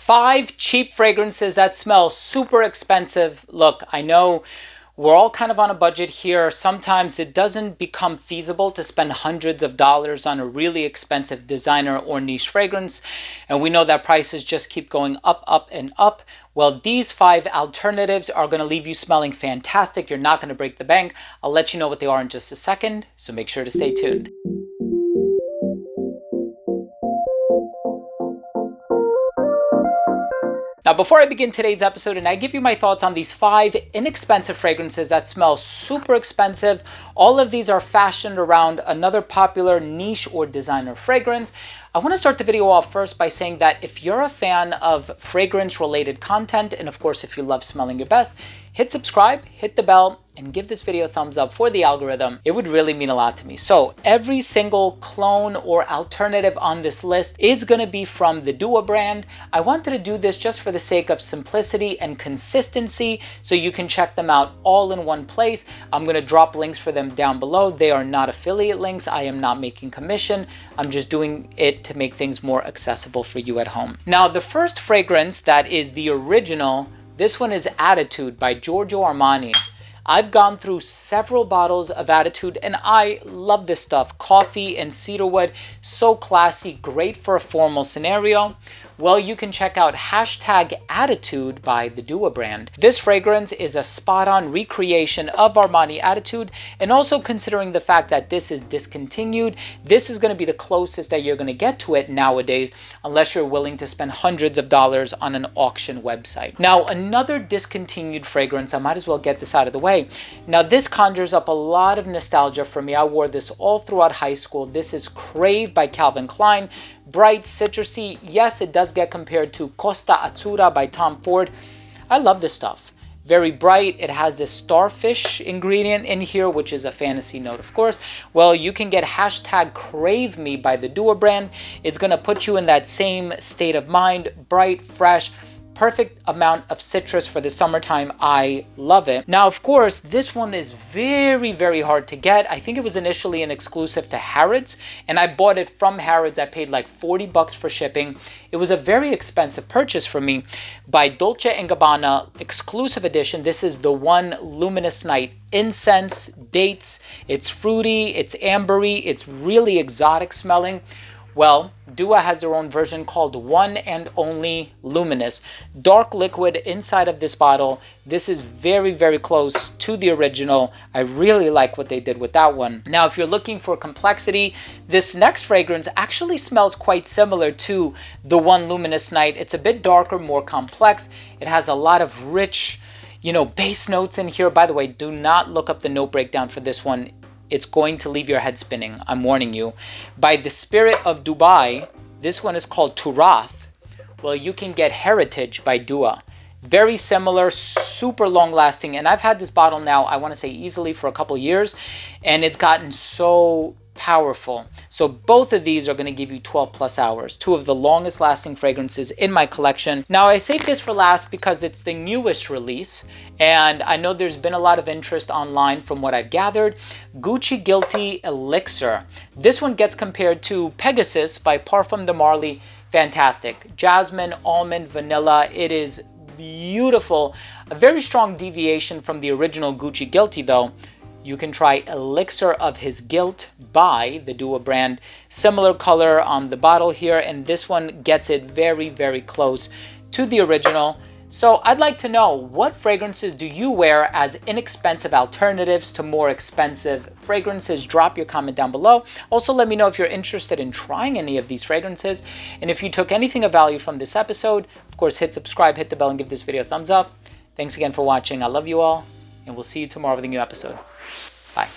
5 cheap fragrances that smell super expensive. Look, I know we're all kind of on a budget here. Sometimes it doesn't become feasible to spend hundreds of dollars on a really expensive designer or niche fragrance. And we know that prices just keep going up, up, and up. Well, these 5 alternatives are going to leave you smelling fantastic. You're not going to break the bank. I'll let you know what they are in just a second, so make sure to stay tuned. Now, before I begin today's episode and I give you my thoughts on these 5 inexpensive fragrances that smell super expensive, all of these are fashioned around another popular niche or designer fragrance. I want to start the video off first by saying that if you're a fan of fragrance related content, and of course if you love smelling your best, hit subscribe, hit the bell, and give this video a thumbs up for the algorithm. It would really mean a lot to me. So every single clone or alternative on this list is going to be from the Dua brand. I wanted to do this just for the sake of simplicity and consistency, so you can check them out all in one place. I'm going to drop links for them down below. They are not affiliate links. I am not making commission. I'm just doing it to make things more accessible for you at home. Now, the first fragrance that is the original, this one is Attitude by Giorgio Armani. I've gone through several bottles of Attitude and I love this stuff. Coffee and cedarwood, so classy, great for a formal scenario. Well, you can check out #Attitude by the Dua brand. This fragrance is a spot-on recreation of Armani Attitude, and also considering the fact that this is discontinued, this is going to be the closest that you're going to get to it nowadays, unless you're willing to spend hundreds of dollars on an auction website. Now, another discontinued fragrance, I might as well get this out of the way. Now, this conjures up a lot of nostalgia for me. I wore this all throughout high school. This is Crave by Calvin Klein. Bright, citrusy. Yes, it does get compared to Costa Azzurra by Tom Ford. I love this stuff. Very bright. It has this starfish ingredient in here, which is a fantasy note, of course. Well, you can get #Crave Me by the Dua brand. It's going to put you in that same state of mind. Bright, fresh, perfect amount of citrus for the summertime. I love it. Now, of course, this one is very, very hard to get. I think it was initially an exclusive to Harrods, and I bought it from Harrods. I paid like 40 bucks for shipping. It was a very expensive purchase for me. By Dolce & Gabbana, exclusive edition. This is the One Luminous Night Incense, dates. It's fruity, it's ambery, it's really exotic smelling. Well, Dua has their own version called One and Only Luminous. Dark liquid inside of this bottle. This is very, very close to the original. I really like what they did with that one. Now, if you're looking for complexity, this next fragrance actually smells quite similar to the One Luminous Night. It's a bit darker, more complex. It has a lot of rich, bass notes in here. By the way, do not look up the note breakdown for this one. It's going to leave your head spinning. I'm warning you. By the Spirit of Dubai, this one is called Turath. Well, you can get Heritage by Dua. Very similar, super long lasting. And I've had this bottle now, I want to say easily for a couple years. And it's gotten so powerful. So both of these are going to give you 12 plus hours. 2 of the longest lasting fragrances in my collection. Now, I saved this for last because it's the newest release, and I know there's been a lot of interest online from what I've gathered. Gucci Guilty Elixir. This one gets compared to Pegasus by Parfum de Marly. Fantastic. Jasmine, almond, vanilla. It is beautiful. A very strong deviation from the original Gucci Guilty though. You can try Elixir of His Guilt by the Dua brand. Similar color on the bottle here, and this one gets it very, very close to the original. So I'd like to know, what fragrances do you wear as inexpensive alternatives to more expensive fragrances? Drop your comment down below. Also, let me know if you're interested in trying any of these fragrances. And if you took anything of value from this episode, of course, hit subscribe, hit the bell, and give this video a thumbs up. Thanks again for watching. I love you all, and we'll see you tomorrow with a new episode. Bye.